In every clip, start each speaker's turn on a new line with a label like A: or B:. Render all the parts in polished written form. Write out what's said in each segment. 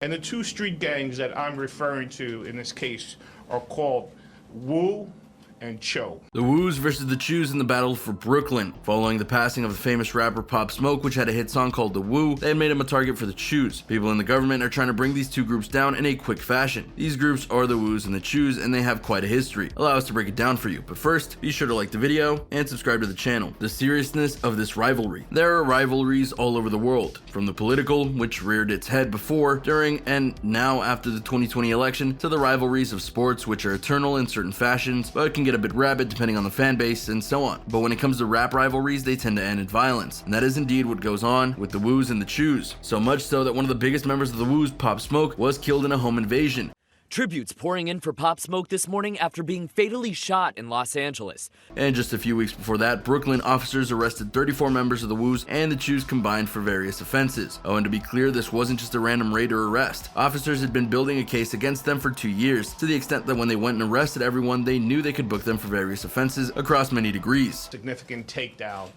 A: And the two street gangs that I'm referring to in this case are called Woo and Choo.
B: The Woos versus the Choos in the battle for Brooklyn. Following the passing of the famous rapper Pop Smoke, which had a hit song called The Woo, they had made him a target for the Choos. People in the government are trying to bring these two groups down in a quick fashion. These groups are the Woos and the Choos, and they have quite a history. Allow us to break it down for you, but first, be sure to like the video and subscribe to the channel. The seriousness of this rivalry. There are rivalries all over the world, from the political, which reared its head before, during, and now after the 2020 election, to the rivalries of sports, which are eternal in certain fashions, but can get a bit rabid depending on the fan base and so on. But when it comes to rap rivalries, they tend to end in violence, and that is indeed what goes on with the Woos and the Choos. So much so that one of the biggest members of the Woos, Pop Smoke, was killed in a home invasion.
C: Tributes pouring in for Pop Smoke this morning after being fatally shot in Los Angeles.
B: And just a few weeks before that, Brooklyn officers arrested 34 members of the Woos and the Choos combined for various offenses. Oh, and to be clear, this wasn't just a random raid or arrest. Officers had been building a case against them for 2 years, to the extent that when they went and arrested everyone, they knew they could book them for various offenses across many degrees.
A: Significant takedown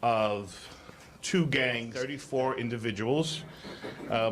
A: of two gangs, 34 individuals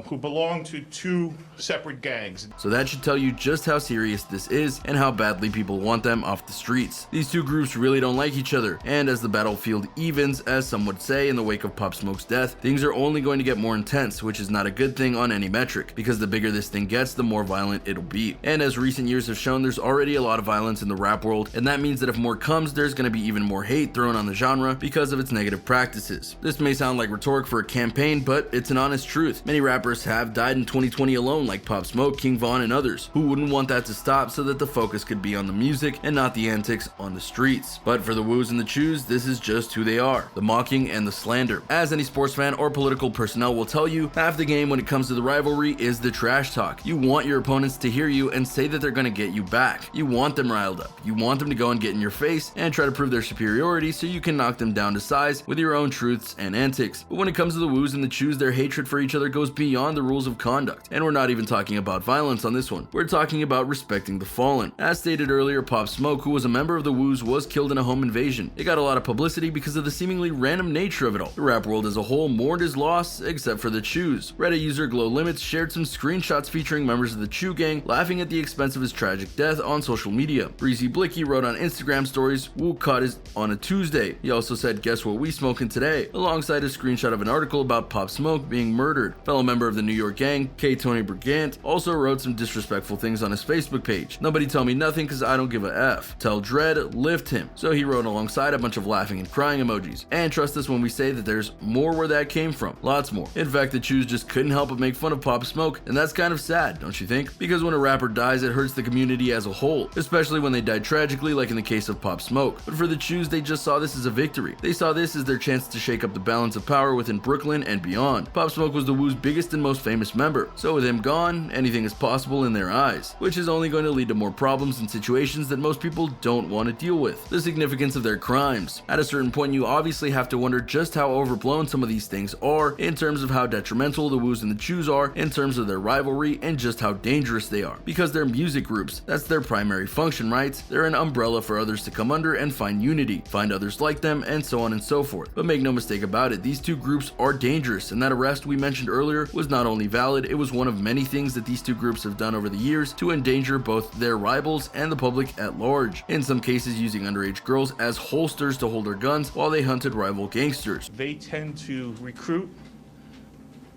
A: who belong to two separate gangs.
B: So that should tell you just how serious this is and how badly people want them off the streets. These two groups really don't like each other, and as the battlefield evens, as some would say, in the wake of Pop Smoke's death, things are only going to get more intense, which is not a good thing on any metric, because the bigger this thing gets, the more violent it'll be. And as recent years have shown, there's already a lot of violence in the rap world, and that means that if more comes, there's going to be even more hate thrown on the genre because of its negative practices. This may sound like rhetoric for a campaign, but it's an honest truth. Many rappers have died in 2020 alone, like Pop Smoke, King Von, and others. Who wouldn't want that to stop so that the focus could be on the music and not the antics on the streets? But for the Woos and the Choos, this is just who they are, the mocking and the slander. As any sports fan or political personnel will tell you, half the game when it comes to the rivalry is the trash talk. You want your opponents to hear you and say that they're going to get you back. You want them riled up. You want them to go and get in your face and try to prove their superiority so you can knock them down to size with your own truths and antics. But when it comes to the Woos and the Choos, their hatred for each other goes beyond the rules of conduct. And we're not even talking about violence on this one. We're talking about respecting the fallen. As stated earlier, Pop Smoke, who was a member of the Woos, was killed in a home invasion. It got a lot of publicity because of the seemingly random nature of it all. The rap world as a whole mourned his loss, except for the Choos. Reddit user Glow Limits shared some screenshots featuring members of the Choo gang laughing at the expense of his tragic death on social media. Breezy Blicky wrote on Instagram stories, "Woo caught his on a Tuesday." He also said, "Guess what we smoking today?" alongside a screenshot of an article about Pop Smoke being murdered. Fellow member of the New York gang, K. Tony Brigant, also wrote some disrespectful things on his Facebook page. "Nobody tell me nothing cause I don't give a F. Tell Dread, lift him." So he wrote alongside a bunch of laughing and crying emojis. And trust us when we say that there's more where that came from. Lots more. In fact, the Choos just couldn't help but make fun of Pop Smoke, and that's kind of sad, don't you think? Because when a rapper dies, it hurts the community as a whole, especially when they died tragically like in the case of Pop Smoke. But for the Choos, they just saw this as a victory. They saw this as their chance to shake up the balance of power within Brooklyn and beyond. Pop Smoke was the Woo's biggest and most famous member, so with him gone, anything is possible in their eyes, which is only going to lead to more problems and situations that most people don't want to deal with. The significance of their crimes. At a certain point, you obviously have to wonder just how overblown some of these things are in terms of how detrimental the Woos and the Choos are in terms of their rivalry and just how dangerous they are. Because they're music groups, that's their primary function, right? They're an umbrella for others to come under and find unity, find others like them, and so on and so forth. But make no mistake about it, these two groups are dangerous, and that arrest we mentioned earlier was not only valid, it was one of many things that these two groups have done over the years to endanger both their rivals and the public at large. In some cases using underage girls as holsters to hold their guns while they hunted rival gangsters.
A: They tend to recruit,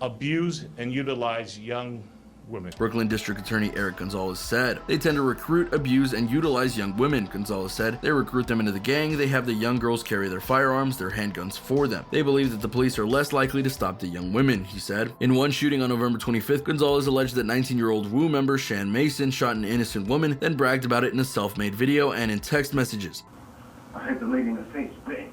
A: abuse, and utilize young women.
B: Brooklyn District Attorney Eric Gonzalez said, "They tend to recruit, abuse, and utilize young women," Gonzalez said. "They recruit them into the gang, they have the young girls carry their firearms, their handguns for them. They believe that the police are less likely to stop the young women," he said. In one shooting on November 25th, Gonzalez alleged that 19-year-old Woo member Shan Mason shot an innocent woman, then bragged about it in a self-made video and in text messages.
D: "I hit the lady in the face, bang.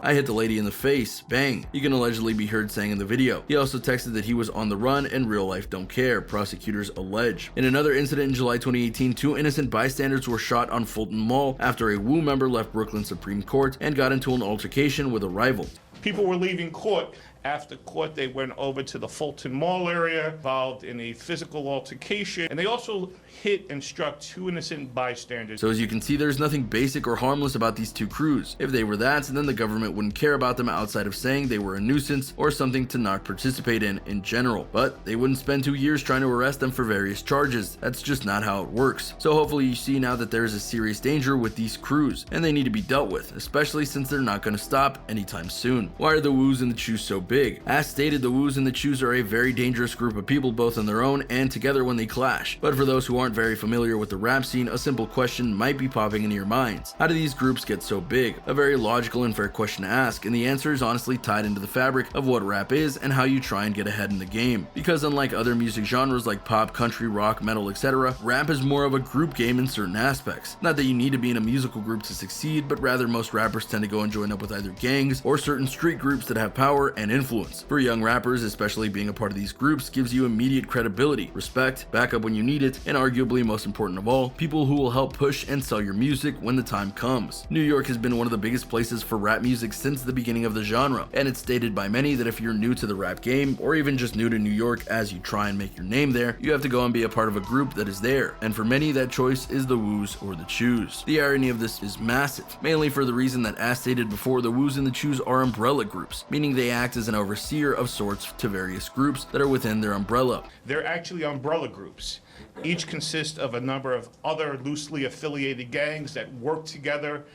B: I hit the lady in the face, bang," he can allegedly be heard saying in the video. He also texted that he was on the run and real life don't care, prosecutors allege. In another incident in July 2018, 2 innocent bystanders were shot on Fulton Mall after a Woo member left Brooklyn Supreme Court and got into an altercation with a rival.
A: People were leaving court After court, they went over to the Fulton Mall area, involved in a physical altercation, and they also hit and struck 2 innocent bystanders.
B: So as you can see, there's nothing basic or harmless about these two crews. If they were that, then the government wouldn't care about them outside of saying they were a nuisance or something to not participate in general. But they wouldn't spend 2 years trying to arrest them for various charges. That's just not how it works. So hopefully you see now that there is a serious danger with these crews, and they need to be dealt with, especially since they're not going to stop anytime soon. Why are the Woos and the Choos so big? As stated, the Woos and the Choos are a very dangerous group of people, both on their own and together when they clash. But for those who aren't very familiar with the rap scene, a simple question might be popping into your minds. How do these groups get so big? A very logical and fair question to ask, and the answer is honestly tied into the fabric of what rap is and how you try and get ahead in the game. Because unlike other music genres like pop, country, rock, metal, etc., rap is more of a group game in certain aspects. Not that you need to be in a musical group to succeed, but rather most rappers tend to go and join up with either gangs or certain street groups that have power and influence. For young rappers, especially, being a part of these groups gives you immediate credibility, respect, backup when you need it, and arguably most important of all, people who will help push and sell your music when the time comes. New York has been one of the biggest places for rap music since the beginning of the genre, and it's stated by many that if you're new to the rap game, or even just new to New York as you try and make your name there, you have to go and be a part of a group that is there, and for many that choice is the Woos or the Choos. The irony of this is massive, mainly for the reason that, as stated before, the Woos and the Choos are umbrella groups, meaning they act as an overseer of sorts to various groups that are within their umbrella.
A: They're actually umbrella groups. Each consist of a number of other loosely affiliated gangs that work together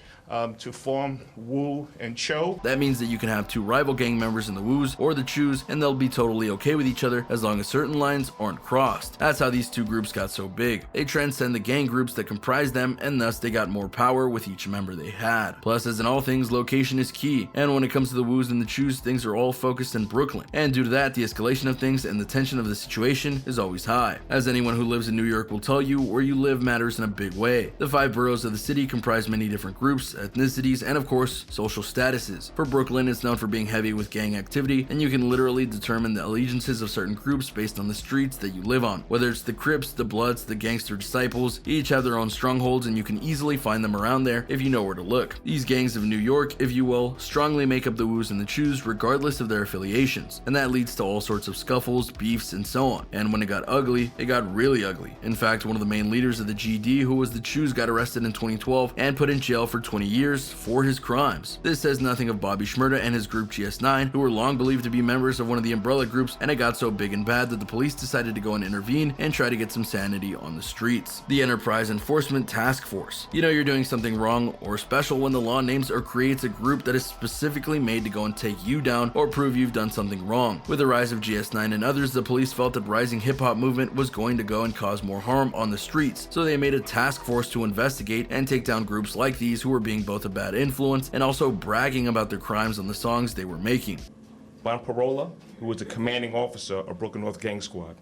A: to form Woo and Cho.
B: That means that you can have two rival gang members in the Woos or the Choos, and they'll be totally okay with each other as long as certain lines aren't crossed. That's how these two groups got so big. They transcend the gang groups that comprise them, and thus they got more power with each member they had. Plus, as in all things, location is key, and when it comes to the Woos and the Choos, things are all focused in Brooklyn. And due to that, the escalation of things and the tension of the situation is always high. As anyone who lives in New York will tell you, where you live matters in a big way. The 5 boroughs of the city comprise many different groups, ethnicities, and of course, social statuses. For Brooklyn, it's known for being heavy with gang activity, and you can literally determine the allegiances of certain groups based on the streets that you live on. Whether it's the Crips, the Bloods, the Gangster Disciples, each have their own strongholds, and you can easily find them around there if you know where to look. These gangs of New York, if you will, strongly make up the Woos and the Choos regardless of their affiliations, and that leads to all sorts of scuffles, beefs, and so on. And when it got ugly, it got really ugly. In fact, one of the main leaders of the GD, who was the Choos, got arrested in 2012 and put in jail for 20 years for his crimes. This says nothing of Bobby Shmurda and his group GS9, who were long believed to be members of one of the umbrella groups, and it got so big and bad that the police decided to go and intervene and try to get some sanity on the streets. The Enterprise Enforcement Task Force. You know you're doing something wrong or special when the law names or creates a group that is specifically made to go and take you down or prove you've done something wrong. With the rise of GS9 and others, the police felt that rising hip-hop movement was going to go and cause more harm on the streets, so they made a task force to investigate and take down groups like these who were being both a bad influence and also bragging about their crimes on the songs they were making.
E: Bon Parola, who was the commanding officer of Brooklyn North Gang Squad.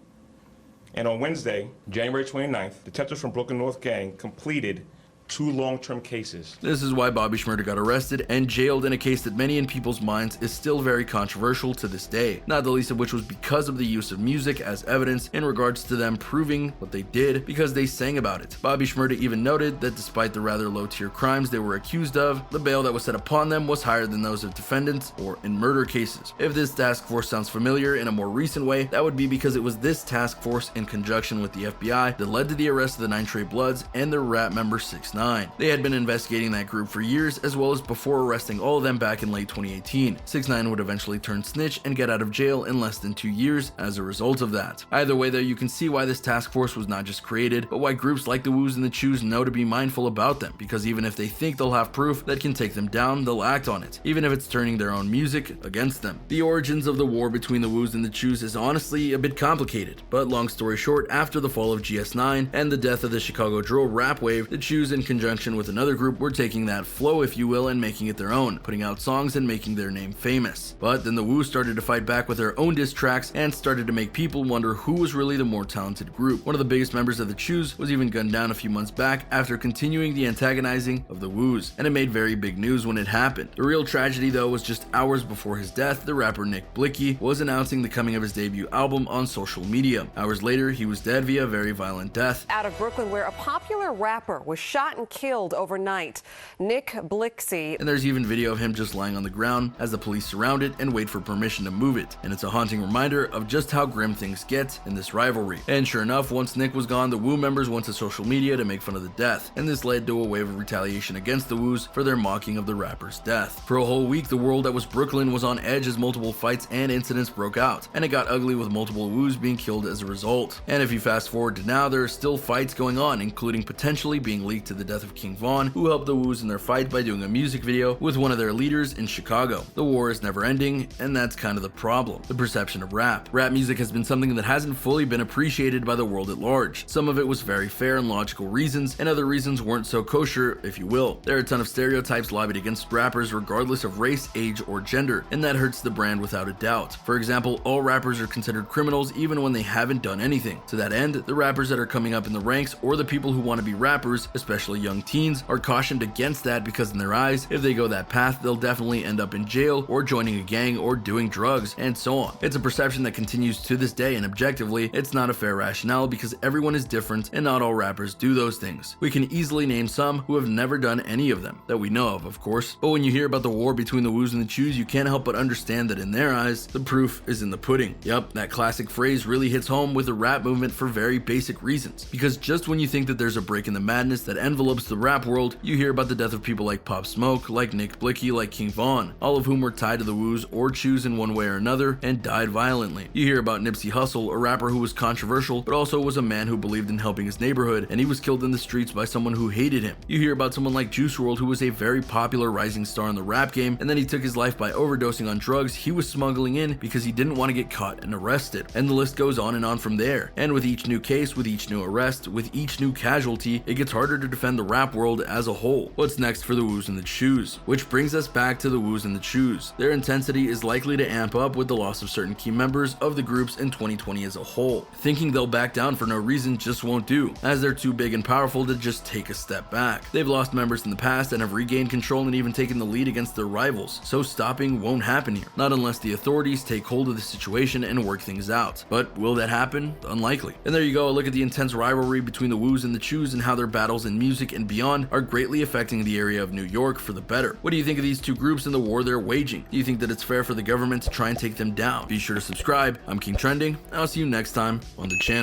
E: And on Wednesday, January 29th, detectives from Brooklyn North Gang completed 2 long-term cases.
B: This is why Bobby Shmurda got arrested and jailed in a case that many in people's minds is still very controversial to this day, not the least of which was because of the use of music as evidence in regards to them proving what they did because they sang about it. Bobby Shmurda even noted that despite the rather low-tier crimes they were accused of, the bail that was set upon them was higher than those of defendants or in murder cases. If this task force sounds familiar in a more recent way, that would be because it was this task force in conjunction with the FBI that led to the arrest of the 9 Trey Bloods and their rap member 6ix9ine. They had been investigating that group for years, as well as before arresting all of them back in late 2018. 6ix9ine would eventually turn snitch and get out of jail in less than 2 years as a result of that. Either way though, you can see why this task force was not just created, but why groups like the Woos and the Choos know to be mindful about them, because even if they think they'll have proof that can take them down, they'll act on it, even if it's turning their own music against them. The origins of the war between the Woos and the Choos is honestly a bit complicated, but long story short, after the fall of GS9 and the death of the Chicago drill rap wave, the Choos in conjunction with another group were taking that flow, if you will, and making it their own, putting out songs and making their name famous. But then the Woos started to fight back with their own diss tracks and started to make people wonder who was really the more talented group. One of the biggest members of the Choos was even gunned down a few months back after continuing the antagonizing of the Woos, and it made very big news when it happened. The real tragedy though was just hours before his death, the rapper Nick Blicky was announcing the coming of his debut album on social media. Hours later, he was dead via a very violent death.
F: Out of Brooklyn, where a popular rapper was shot and killed overnight. Nick Blixey.
B: And there's even video of him just lying on the ground as the police surround it and wait for permission to move it. And it's a haunting reminder of just how grim things get in this rivalry. And sure enough, once Nick was gone, the Woo members went to social media to make fun of the death, and this led to a wave of retaliation against the Woos for their mocking of the rapper's death. For a whole week, the world that was Brooklyn was on edge as multiple fights and incidents broke out, and it got ugly with multiple Woos being killed as a result. And if you fast forward to now, there are still fights going on, including potentially being leaked to the death of King Von, who helped the Woos in their fight by doing a music video with one of their leaders in Chicago. The war is never ending, and that's kind of the problem. The perception of rap. Rap music has been something that hasn't fully been appreciated by the world at large. Some of it was very fair and logical reasons, and other reasons weren't so kosher, if you will. There are a ton of stereotypes lobbied against rappers regardless of race, age, or gender, and that hurts the brand without a doubt. For example, all rappers are considered criminals even when they haven't done anything. To that end, the rappers that are coming up in the ranks or the people who want to be rappers, especially young teens, are cautioned against that because in their eyes, if they go that path, they'll definitely end up in jail or joining a gang or doing drugs, and so on. It's a perception that continues to this day, and objectively, it's not a fair rationale because everyone is different and not all rappers do those things. We can easily name some who have never done any of them, that we know of course. But when you hear about the war between the Woos and the Choos, you can't help but understand that in their eyes, the proof is in the pudding. Yup, that classic phrase really hits home with the rap movement for very basic reasons. Because just when you think that there's a break in the madness that envelopes the rap world, you hear about the death of people like Pop Smoke, like Nick Blixey, like King Von, all of whom were tied to the Woos or Choos in one way or another and died violently. You hear about Nipsey Hussle, a rapper who was controversial but also was a man who believed in helping his neighborhood, and he was killed in the streets by someone who hated him. You hear about someone like Juice WRLD, who was a very popular rising star in the rap game, and then he took his life by overdosing on drugs he was smuggling in because he didn't want to get caught and arrested. And the list goes on and on from there. And with each new case, with each new arrest, with each new casualty, it gets harder to defend the rap world as a whole. What's next for the Woos and the Choos? Which brings us back to the Woos and the Choos. Their intensity is likely to amp up with the loss of certain key members of the groups in 2020 as a whole. Thinking they'll back down for no reason just won't do, as they're too big and powerful to just take a step back. They've lost members in the past and have regained control and even taken the lead against their rivals, so stopping won't happen here, not unless the authorities take hold of the situation and work things out. But will that happen? Unlikely. And there you go, a look at the intense rivalry between the Woos and the Choos and how their battles in music and beyond are greatly affecting the area of New York for the better. What do you think of these two groups and the war they're waging? Do you think that it's fair for the government to try and take them down? Be sure to subscribe. I'm King Trending, and I'll see you next time on the channel.